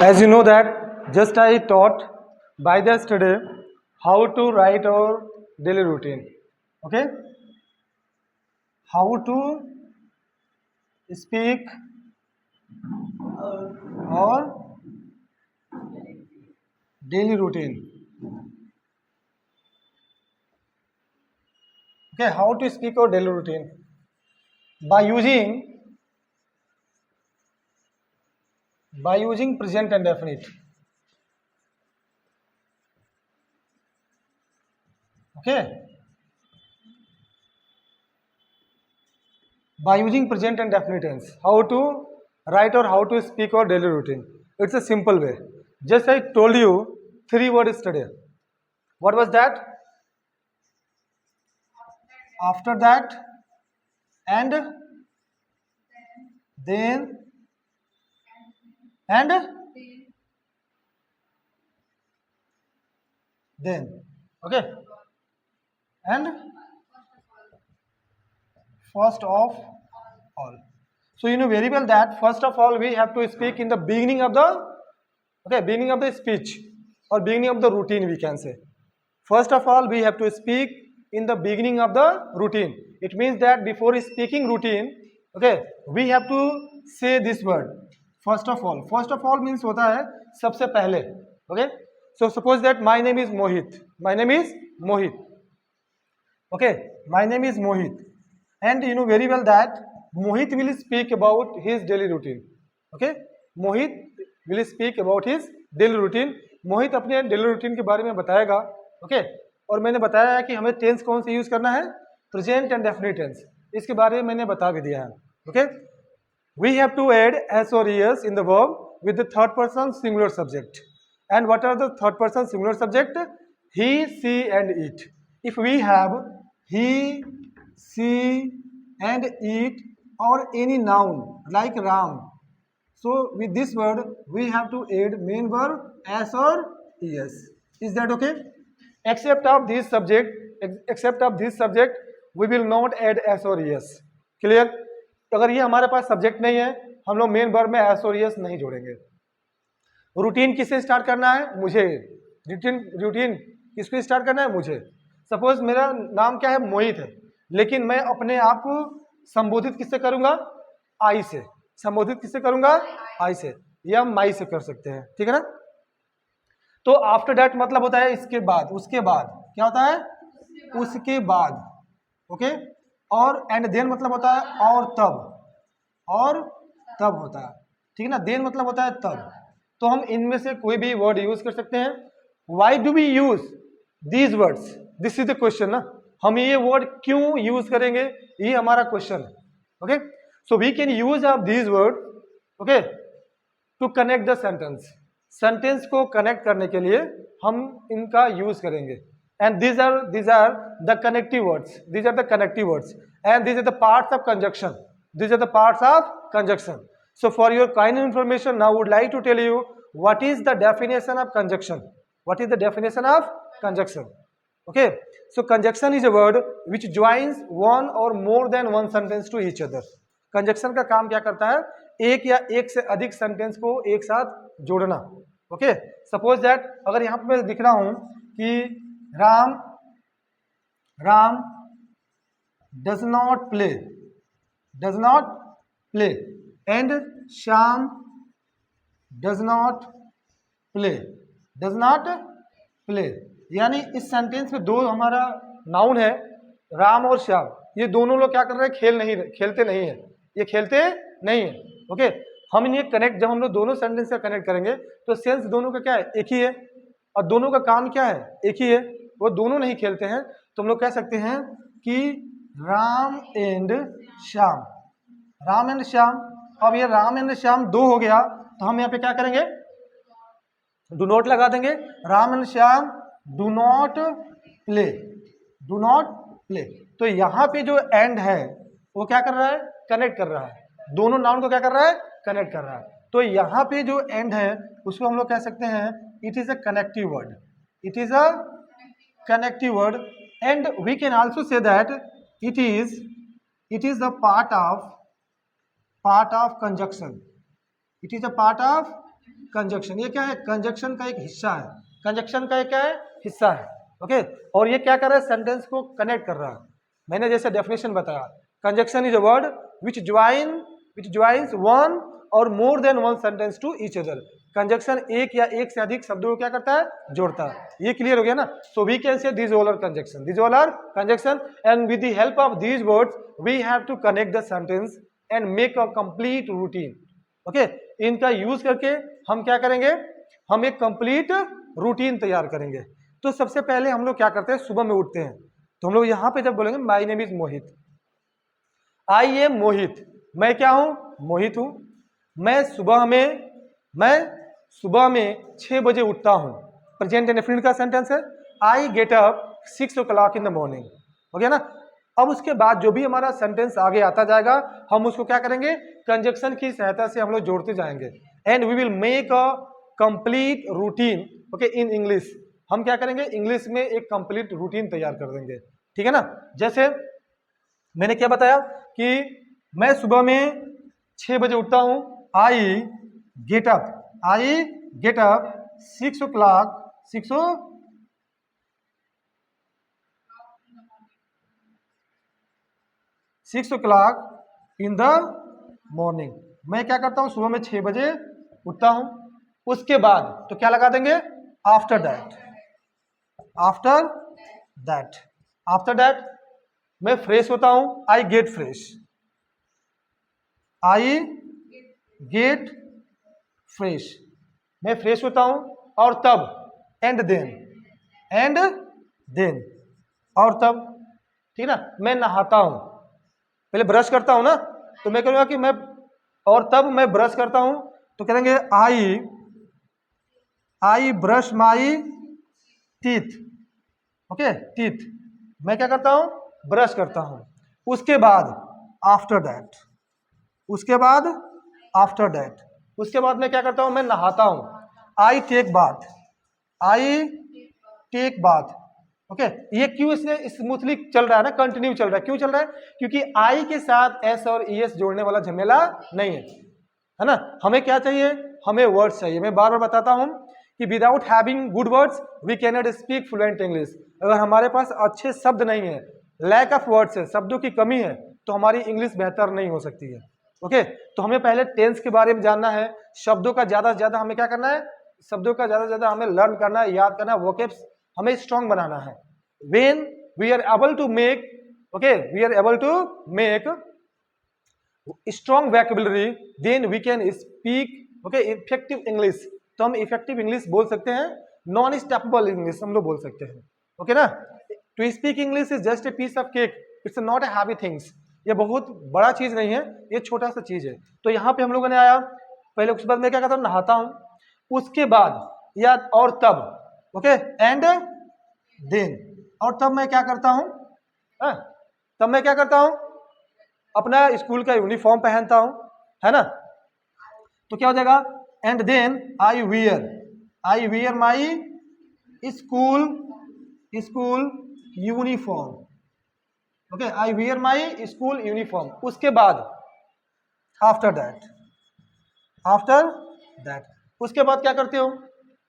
As you know that just I taught by yesterday how to write our daily routine. Okay, how to speak our daily routine. Okay, how to speak our daily routine by using present and definite. Okay, by using present and definite tense. How to write or how to speak our daily routine. It's a simple way. Just I told you 3 words today. What was that? After that, and then, and then. Okay, and first of all. So you know very well that first of all we have to speak in the beginning of the speech or beginning of the routine, we can say. First of all we have to speak in the beginning of the routine. It means that before speaking routine, okay, we have to say this word first of all. First of all means होता है सबसे पहले. Okay, so suppose that my name is Mohit. Okay, my name is Mohit, and you know very well that Mohit will speak about his daily routine. Okay, Mohit will speak about his daily routine. मोहित अपने daily routine के बारे में बताएगा. Okay, और मैंने बताया है कि हमें टेंस कौन से यूज करना है, प्रेजेंट एंड डेफिनिट टेंस. इसके बारे में मैंने बता भी दिया है. Okay, we have to add S और ES in the verb with the third person singular subject. And what are the third person singular subject? He, she and it. If we have he, she and it or any noun like Ram, so with this word we have to add main verb as or es. Is that okay? Except of this subject we will not add as or es. Clear? अगर ये हमारे पास subject नहीं है हम लोग main verb में S और S नहीं जोड़ेंगे. रूटीन किससे स्टार्ट करना है? मुझे. रूटीन किसको स्टार्ट करना है? मुझे. सपोज मेरा नाम क्या है? मोहित है, लेकिन मैं अपने आप को संबोधित किससे करूंगा? आई से. संबोधित किससे करूंगा? आई से, या माई से कर सकते हैं. ठीक है ना? तो आफ्टर दैट मतलब होता है इसके बाद, उसके बाद. क्या होता है? उसके बाद. ओके, और एंड देन मतलब होता है और तब होता है. ठीक है ना? देन मतलब होता है तब. तो हम इनमें से कोई भी वर्ड यूज कर सकते हैं. Why do we use these words? This is the question ना. हम ये वर्ड क्यों यूज करेंगे, ये हमारा क्वेश्चन है. Okay, so we can use of these word, okay, to connect the sentence. Sentence को कनेक्ट करने के लिए हम इनका यूज करेंगे. And these are the connective words. These are the connective words, and these are the parts of conjunction. These are the parts of conjunction. So for your kind information, now would like to tell you what is the definition of conjunction. What is the definition of conjunction? Okay, so conjunction is a word which joins one or more than one sentence to each other. conjunction का काम क्या करता है? एक या एक से अधिक सेंटेंस को एक साथ जोड़ना. ओके, सपोज दैट अगर यहाँ पे मैं लिख रहा हूं कि Ram does not play and Shyam does not play. यानी इस सेंटेंस में दो हमारा नाउन है, राम और श्याम. ये दोनों लोग क्या कर रहे हैं? खेलते नहीं है. ये खेलते नहीं है. ओके, हम इन्हें कनेक्ट, जब हम लोग दोनों सेंटेंस का कनेक्ट करेंगे तो सेंस दोनों का क्या है? एक ही है, और दोनों का काम क्या है? एक ही है. वो दोनों नहीं खेलते हैं, तो हम लोग कह सकते हैं कि राम एंड श्याम. अब ये राम एंड श्याम दो हो गया, तो हम यहाँ पे क्या करेंगे? डू नॉट लगा देंगे. Ram and Shyam do not play. तो यहाँ पे जो एंड है वो क्या कर रहा है? कनेक्ट कर रहा है. दोनों नाउन को क्या कर रहा है? कनेक्ट कर रहा है. तो यहाँ पे जो एंड है उसको हम लोग कह सकते हैं it is a connective word. And we can also say that it is a part of conjunction. It is a part of conjunction, ये क्या है? कंजक्शन का एक हिस्सा है, कंजक्शन का एक क्या है? हिस्सा है। ओके, और ये क्या कर रहा है? सेंटेंस को कनेक्ट कर रहा है। मैंने जैसे डेफिनेशन बताया, conjunction is a word which joins one और more than one sentence to each other. Conjunction एक या एक से अधिक शब्दों को क्या करता है? जोड़ता है। ये क्लियर हो गया ना? So we can say these all are conjunction, these all are conjunction, and with the help of these words we have to connect the sentence and make a complete routine. Okay, इनका use करके हम क्या करेंगे? हम एक complete routine तैयार करेंगे। तो सबसे पहले हम लोग क्या करते हैं? सुबह में उठते हैं तो हम लोग यहाँ पे जब बोलेंगे my name is Mohit, I am Mohit, मैं क्या हूं? मोहित हूं। मैं सुबह में 6 बजे उठता हूं। प्रेजेंट इंडेफिनिट का सेंटेंस है। I get up 6 o'clock in the morning. हो गया ना? अब उसके बाद जो भी हमारा सेंटेंस आगे आता जाएगा हम उसको क्या करेंगे? कंजक्शन की सहायता से हम लोग जोड़ते जाएंगे। And we will make a complete routine. Okay, in English हम क्या करेंगे? इंग्लिश में एक कंप्लीट रूटीन तैयार कर देंगे। ठीक है ना? जैसे मैंने क्या बताया कि मैं सुबह में 6 बजे उठता हूं। I get up 6 o'clock 6 o'clock in the morning. मैं क्या करता हूं? सुबह में 6 बजे उठता हूं। उसके बाद तो क्या लगा देंगे? आफ्टर दैट मैं फ्रेश होता हूं। आई गेट फ्रेश, मैं फ्रेश होता हूं। और तब एंड देन और तब, ठीक ना? मैं नहाता हूं, पहले ब्रश करता हूं ना, तो मैं कहूंगा कि मैं और तब मैं ब्रश करता हूं तो कहेंगे I brush my teeth. Okay, teeth मैं क्या करता हूं? ब्रश करता हूं। उसके बाद आफ्टर दैट मैं क्या करता हूं? मैं नहाता हूं। I take bath. ओके, ये क्यों इसने स्मूथली चल रहा है ना? कंटिन्यू चल रहा है। क्यों चल रहा है? क्योंकि आई के साथ एस और ईएस जोड़ने वाला झमेला नहीं है ना? हमें क्या चाहिए? हमें वर्ड्स चाहिए। मैं बार बार बताता हूं कि without having good words we can not speak fluent English. अगर हमारे पास अच्छे शब्द नहीं है, लैक ऑफ वर्ड्स है, शब्दों की कमी है, तो हमारी इंग्लिश बेहतर नहीं हो सकती है। ओके, तो हमें पहले टेंस के बारे में जानना है। शब्दों का ज्यादा से ज्यादा हमें क्या करना है? शब्दों का ज्यादा से ज्यादा हमें लर्न करना है, याद करना है, वोकैब्स हमें स्ट्रॉन्ग बनाना है। when we are able to make strong vocabulary, then we can speak effective English। तो हम इफेक्टिव इंग्लिश बोल सकते हैं, नॉन स्टॉपेबल इंग्लिश हम लोग बोल सकते हैं। ओके ना? To speak English is just a piece of cake, it's not a heavy things. ये बहुत बड़ा चीज नहीं है, ये छोटा सा चीज है। तो यहाँ पे हम लोगों ने आया पहले, उसके बाद मैं क्या करता हूँ? नहाता हूँ। उसके बाद या और तब, ओके, एंड देन, और तब मैं क्या करता हूं? तब मैं क्या करता हूं? अपना स्कूल का यूनिफॉर्म पहनता हूं, है ना? तो क्या हो जाएगा? And then I wear my school uniform. Okay, I wear my school uniform. उसके बाद आफ्टर दैट उसके बाद क्या करते हो?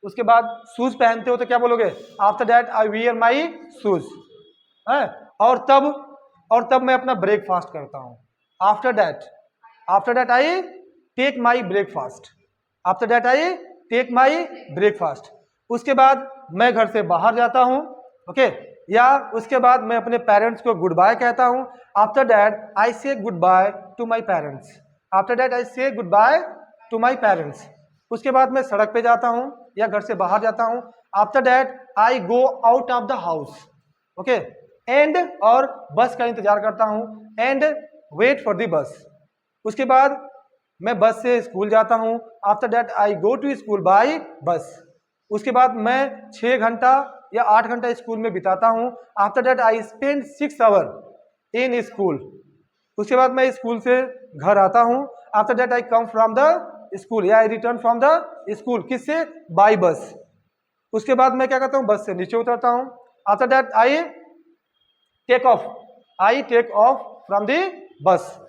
उसके बाद शूज पहनते हो तो क्या बोलोगे? After that I wear my shoes. और तब मैं अपना ब्रेकफास्ट करता हूं। After that I take my breakfast. उसके बाद मैं घर से बाहर जाता हूं। ओके, या उसके बाद मैं अपने पेरेंट्स को गुड बाय कहता हूं। After that I say goodbye to my parents. उसके बाद मैं सड़क पे जाता हूं या घर से बाहर जाता हूं। After that I go out of the house. Okay, and और बस का इंतजार करता हूं, and wait for the bus. उसके बाद मैं बस से स्कूल जाता हूं। After that I go to school by bus. उसके बाद मैं 6 घंटा या 8 घंटा स्कूल में बिताता हूं। After that I spend 6 hour in school. उसके बाद मैं स्कूल से घर आता हूं। After that I come from the school या I return from the school. किससे? By bus. उसके बाद मैं क्या करता हूं? बस से नीचे उतरता हूं। After that I take off from the bus.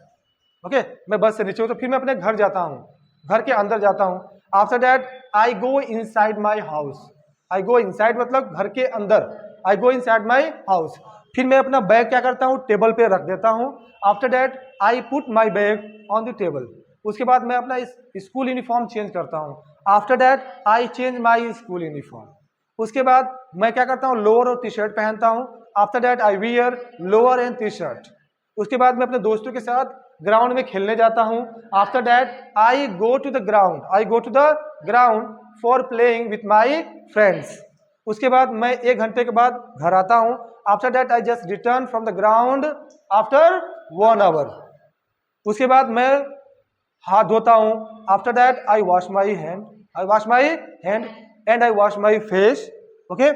Okay, मैं बस से नीचे उतर, फिर मैं अपने घर जाता हूं, घर के अंदर जाता हूं। After that I go inside my house, I go inside मतलब घर के अंदर, आई गो इनसाइड माई हाउस। फिर मैं अपना बैग क्या करता हूँ, टेबल पे रख देता हूँ। After that I put my bag on the table, उसके बाद मैं अपना स्कूल यूनिफॉर्म चेंज करता हूँ। After that I change my school uniform, उसके बाद मैं क्या करता हूँ, लोअर और टी शर्ट पहनता हूँ। After that I wear lower and T shirt, उसके बाद मैं अपने दोस्तों के साथ ग्राउंड में खेलने जाता हूँ। After that I go to the ground, I go to the ground for playing with my friends, उसके बाद मैं 1 घंटे के बाद घर आता हूँ। After that I just return from the ground after 1 hour, उसके बाद मैं हाथ धोता हूँ। After that I wash my hand, I wash my hand and I wash my face, okay.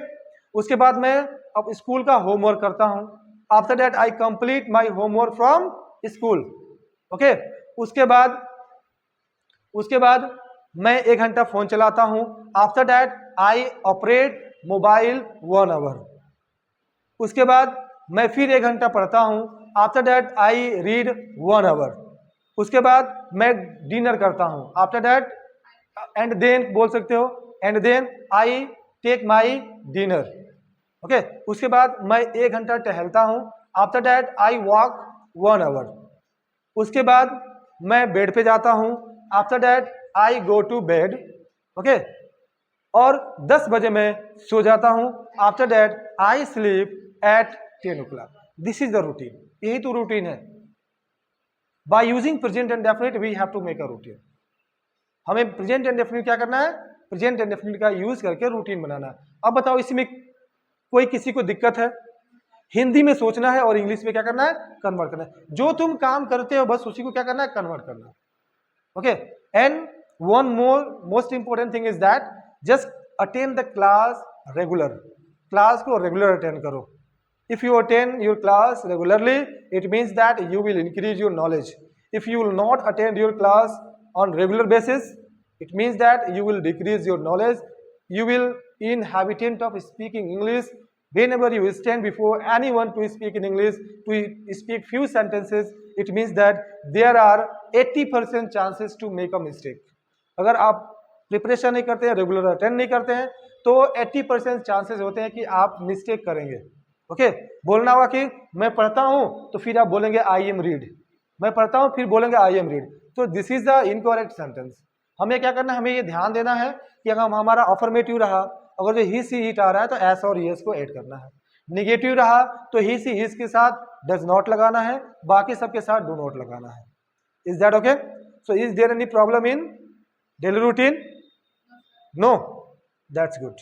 उसके बाद मैं अब स्कूल का होमवर्क करता हूँ। After that I complete my homework from school, okay. उसके बाद मैं 1 घंटा फोन चलाता हूँ। After that I operate mobile 1 hour, उसके बाद मैं फिर 1 घंटा पढ़ता हूँ। After that I read 1 hour, उसके बाद मैं डिनर करता हूँ। आफ्टर दैट एंड देन बोल सकते हो, and then I take my dinner, okay. उसके बाद मैं 1 घंटा टहलता हूँ। After that I walk 1 hour, उसके बाद मैं बेड पे जाता हूँ। After that I go to bed, okay, और 10 बजे मैं सो जाता हूँ। After that I sleep at 10 o'clock। This is the routine, यही तो रूटीन है। By using present and definite we have to make a routine. हमें प्रेजेंट एंड डेफिनेट क्या करना है, प्रेजेंट एंड डेफिनेट का यूज करके रूटीन बनाना है। अब बताओ इसमें कोई किसी को दिक्कत है? हिंदी में सोचना है और इंग्लिश में क्या करना है, कन्वर्ट करना है। जो तुम काम करते हो बस उसी को क्या करना है, कन्वर्ट करना है, okay. And one most important thing is that just attend the class regular, class को रेगुलर अटेंड करो। If you attend your class regularly, it means that you will increase your knowledge. If you will not attend your class on regular basis, it means that you will decrease your knowledge. You will inhabitant of speaking English. Whenever you stand before anyone to speak in English, to speak few sentences, it means that there are 80% chances to make a mistake. अगर आप preparation नहीं करते हैं, regular attend नहीं करते हैं, तो 80% chances होते हैं कि आप मिस्टेक करेंगे, ओके। बोलना होगा कि मैं पढ़ता हूं तो फिर आप बोलेंगे आई एम रीड, मैं पढ़ता हूं फिर बोलेंगे आई एम रीड, तो this is the incorrect sentence. हमें क्या करना है, हमें ये ध्यान देना है कि अगर हमारा अफर्मेटिव रहा, अगर जो ही सी इट आ रहा है तो एस और यस को ऐड करना है। निगेटिव रहा तो ही सी हिज के साथ डज नॉट लगाना है, बाकी सबके साथ डू नॉट लगाना है। Is that okay? So is there any problem in daily routine? No, that's good.